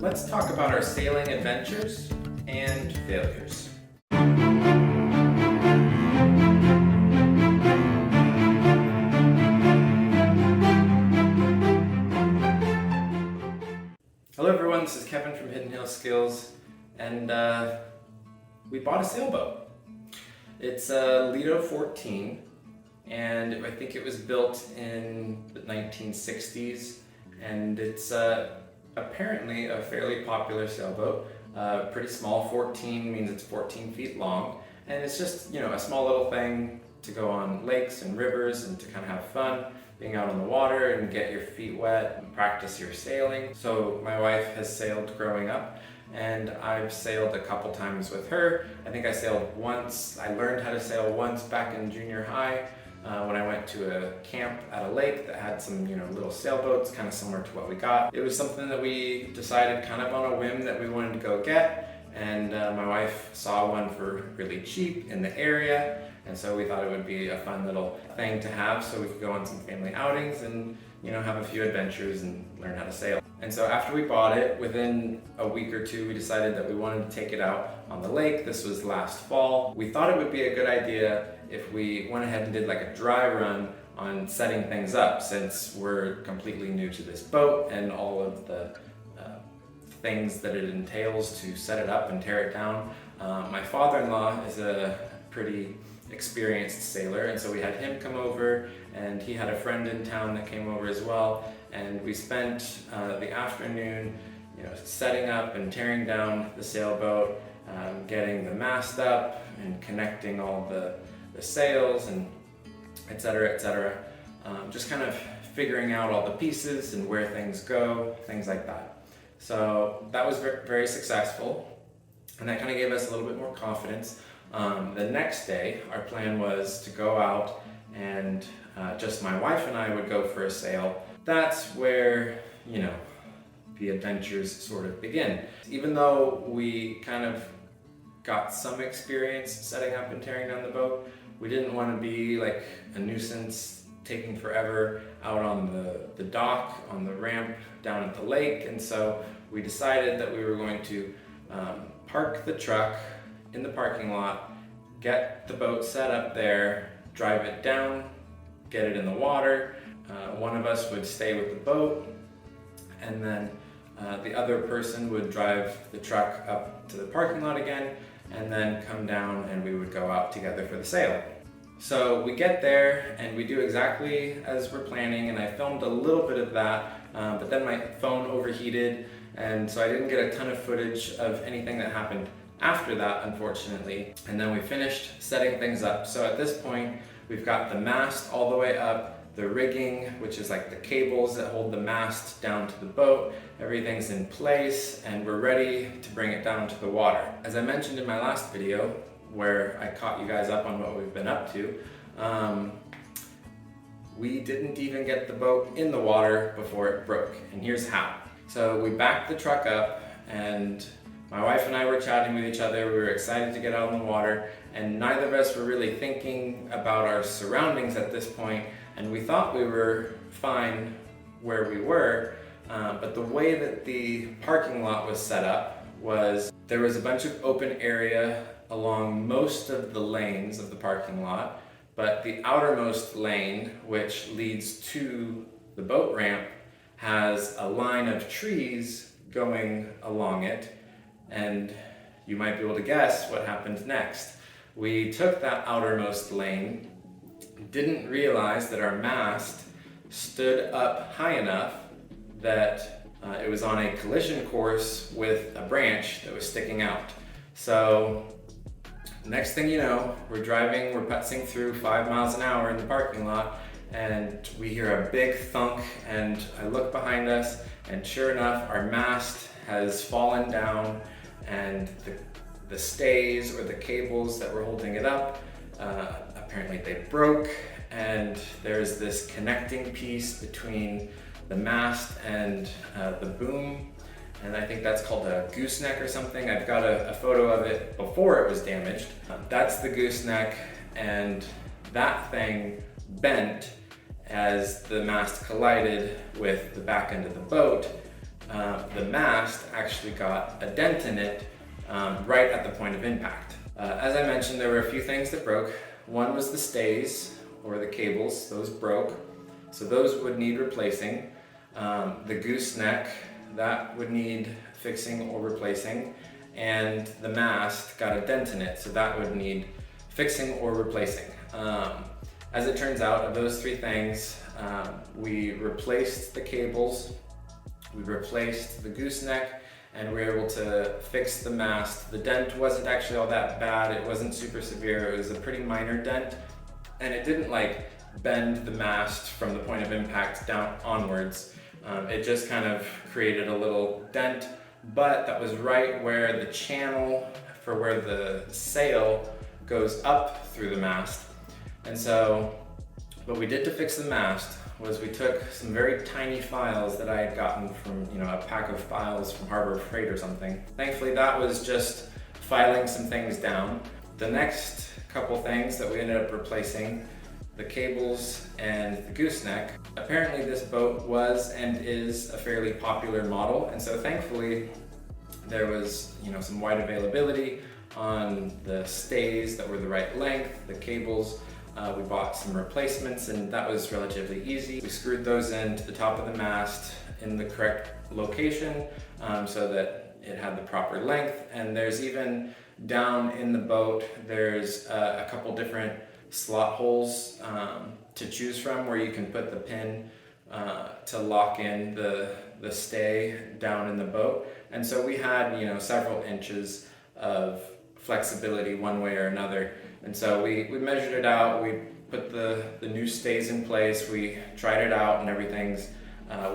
Let's talk about our sailing adventures and failures. Hello everyone, this is Kevin from Hidden Hill Skills, and we bought a sailboat. It's a Lido 14, and I think it was built in the 1960s, and it's apparently a fairly popular sailboat. Pretty small. 14 means it's 14 feet long, and it's just, a small little thing to go on lakes and rivers and to kind of have fun being out on the water and get your feet wet and practice your sailing. So my wife has sailed growing up, and I've sailed a couple times with her. I think I sailed once. I learned how to sail once back in junior high when I went to a camp at a lake that had some little sailboats kind of similar to what we got. It was something that we decided kind of on a whim that we wanted to go get, and my wife saw one for really cheap in the area, and so we thought it would be a fun little thing to have so we could go on some family outings and have a few adventures and learn how to sail. And so after we bought it, within a week or two, we decided that we wanted to take it out on the lake. This was last fall. We thought it would be a good idea if we went ahead and did like a dry run on setting things up, since we're completely new to this boat and all of the things that it entails to set it up and tear it down. My father-in-law is a pretty experienced sailor, and so we had him come over, and he had a friend in town that came over as well, and we spent the afternoon setting up and tearing down the sailboat, getting the mast up and connecting all the sails and etc. Just kind of figuring out all the pieces and where things go, things like that. So that was very successful, and that kind of gave us a little bit more confidence. The next day, our plan was to go out and just my wife and I would go for a sail. That's where, the adventures sort of begin. Even though we kind of got some experience setting up and tearing down the boat, we didn't want to be like a nuisance taking forever out on the dock, on the ramp down at the lake, and so we decided that we were going to park the truck in the parking lot, get the boat set up there, drive it down, get it in the water. One of us would stay with the boat, and then the other person would drive the truck up to the parking lot again, and then come down and we would go out together for the sail. So we get there and we do exactly as we're planning, and I filmed a little bit of that, but then my phone overheated, and so I didn't get a ton of footage of anything that happened after that, unfortunately. And then we finished setting things up. So at this point, we've got the mast all the way up, the rigging, which is like the cables that hold the mast down to the boat. Everything's in place, and we're ready to bring it down to the water. As I mentioned in my last video, where I caught you guys up on what we've been up to, we didn't even get the boat in the water before it broke, and here's how. So we backed the truck up, and my wife and I were chatting with each other. We were excited to get out on the water, and neither of us were really thinking about our surroundings at this point, and we thought we were fine where we were, but the way that the parking lot was set up was there was a bunch of open area along most of the lanes of the parking lot, but the outermost lane, which leads to the boat ramp, has a line of trees going along it. And you might be able to guess what happened next. We took that outermost lane, didn't realize that our mast stood up high enough that it was on a collision course with a branch that was sticking out. So next thing you know, we're putzing through 5 miles an hour in the parking lot, and we hear a big thunk, and I look behind us, and sure enough, our mast has fallen down, and the stays or the cables that were holding it up, apparently they broke, and there's this connecting piece between the mast and the boom, and I think that's called a gooseneck or something. I've got a photo of it before it was damaged. That's the gooseneck, and that thing bent as the mast collided with the back end of the boat, the mast actually got a dent in it right at the point of impact. As I mentioned, there were a few things that broke. One was the stays, or the cables. Those broke, so those would need replacing. The gooseneck, that would need fixing or replacing, and the mast got a dent in it, so that would need fixing or replacing. As it turns out, of those three things, we replaced the cables, we replaced the gooseneck, and we were able to fix the mast. The dent wasn't actually all that bad, it wasn't super severe, it was a pretty minor dent, and it didn't like bend the mast from the point of impact down onwards. It just kind of created a little dent, but that was right where the channel for where the sail goes up through the mast. And so what we did to fix the mast was we took some very tiny files that I had gotten from, a pack of files from Harbor Freight or something. Thankfully that was just filing some things down. The next couple things that we ended up replacing, the cables and the gooseneck. Apparently this boat was and is a fairly popular model, and so thankfully there was some wide availability on the stays that were the right length, the cables. We bought some replacements, and that was relatively easy. We screwed those into the top of the mast in the correct location so that it had the proper length. And there's even down in the boat, there's a couple different slot holes to choose from where you can put the pin to lock in the stay down in the boat. And so we had several inches of flexibility one way or another. And so we measured it out, we put the new stays in place, we tried it out, and everything's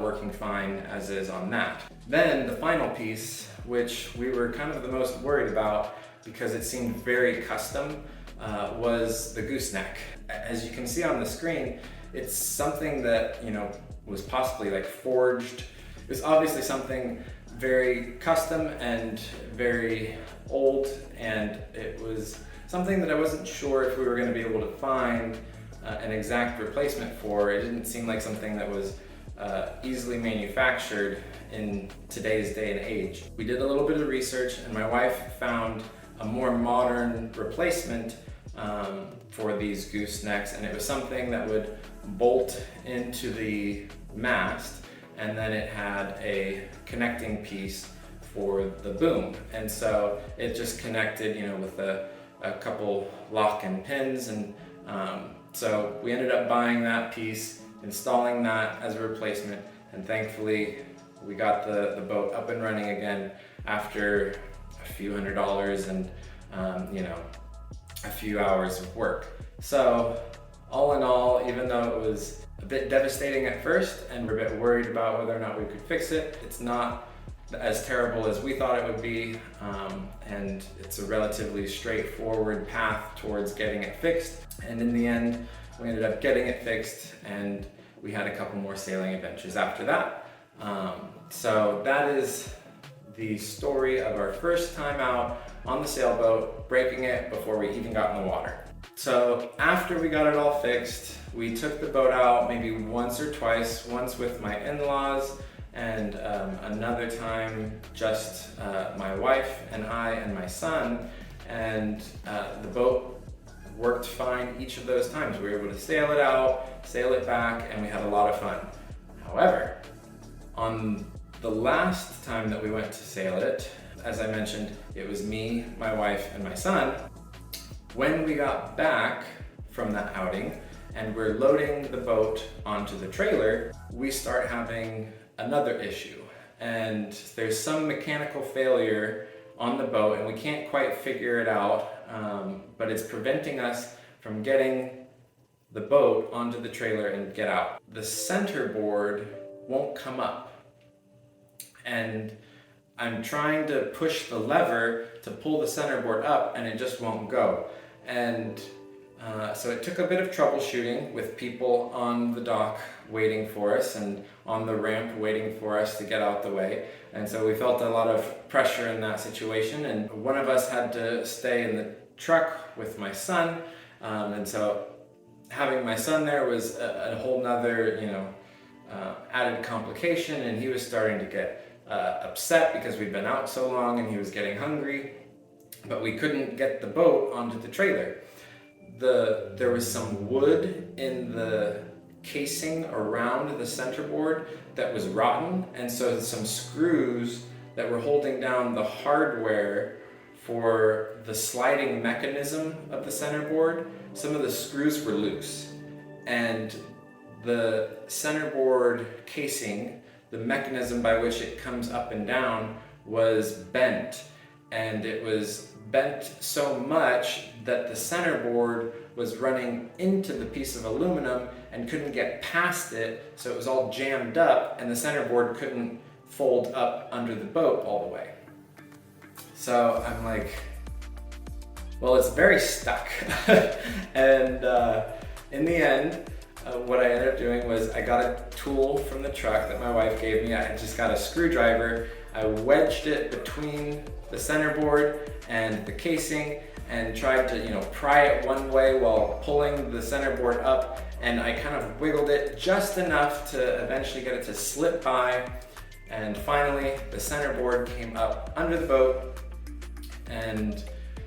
working fine as is on that. Then the final piece, which we were kind of the most worried about because it seemed very custom, was the gooseneck. As you can see on the screen, it's something that was possibly like forged. It was obviously something very custom and very old, and it was something that I wasn't sure if we were going to be able to find an exact replacement for. It didn't seem like something that was easily manufactured in today's day and age. We did a little bit of research, and my wife found a more modern replacement for these goosenecks, and it was something that would bolt into the mast, and then it had a connecting piece for the boom. And so it just connected with a couple lock and pins, and so we ended up buying that piece, installing that as a replacement, and thankfully we got the boat up and running again after a few $100s and a few hours of work. So all in all, even though it was a bit devastating at first and we're a bit worried about whether or not we could fix it, it's not as terrible as we thought it would be, and it's a relatively straightforward path towards getting it fixed. And in the end, we ended up getting it fixed, and we had a couple more sailing adventures after that. So that is the story of our first time out on the sailboat, breaking it before we even got in the water. So after we got it all fixed, we took the boat out maybe once or twice, once with my in-laws, and another time just my wife and I and my son, and the boat worked fine each of those times. We were able to sail it out, sail it back, and we had a lot of fun. However, on the last time that we went to sail it, as I mentioned, it was me, my wife, and my son. When we got back from that outing and we're loading the boat onto the trailer, we start having another issue, and there's some mechanical failure on the boat, and we can't quite figure it out, but it's preventing us from getting the boat onto the trailer and get out. The center board won't come up, and I'm trying to push the lever to pull the center board up, and it just won't go. And so it took a bit of troubleshooting with people on the dock waiting for us and on the ramp waiting for us to get out the way. And so we felt a lot of pressure in that situation, and one of us had to stay in the truck with my son. And so having my son there was a whole nother, added complication, and he was starting to get upset because we'd been out so long and he was getting hungry, but we couldn't get the boat onto the trailer. There was some wood in the casing around the centerboard that was rotten, and so some screws that were holding down the hardware for the sliding mechanism of the centerboard, some of the screws were loose, and the centerboard casing, the mechanism by which it comes up and down, was bent, and it was bent so much that the centerboard was running into the piece of aluminum and couldn't get past it, so it was all jammed up and the centerboard couldn't fold up under the boat all the way. So I'm like, well, it's very stuck. And in the end, what I ended up doing was I got a tool from the truck that my wife gave me. I just got a screwdriver. I wedged it between the centerboard and the casing and tried to, pry it one way while pulling the centerboard up, and I kind of wiggled it just enough to eventually get it to slip by, and finally the centerboard came up under the boat, and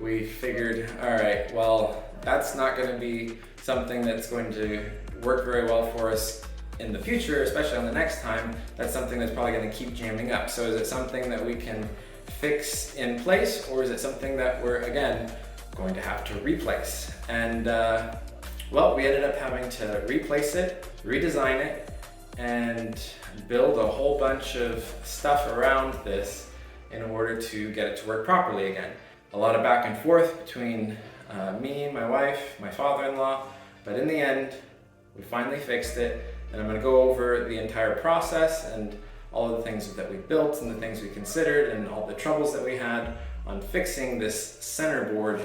we figured, all right, well, that's not going to be something that's going to work very well for us in the future, especially on the next time. That's something that's probably going to keep jamming up. So is it something that we can fix in place, or is it something that we're, again, going to have to replace? And well, we ended up having to replace it, redesign it, and build a whole bunch of stuff around this in order to get it to work properly again. A lot of back and forth between me, my wife, my father-in-law, but in the end, we finally fixed it, and I'm going to go over the entire process and all of the things that we built and the things we considered and all the troubles that we had on fixing this centerboard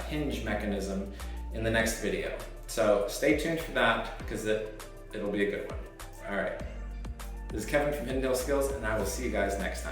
hinge mechanism in the next video. So stay tuned for that, because it'll be a good one. All right, this is Kevin from Hidden Hill Skills, and I will see you guys next time.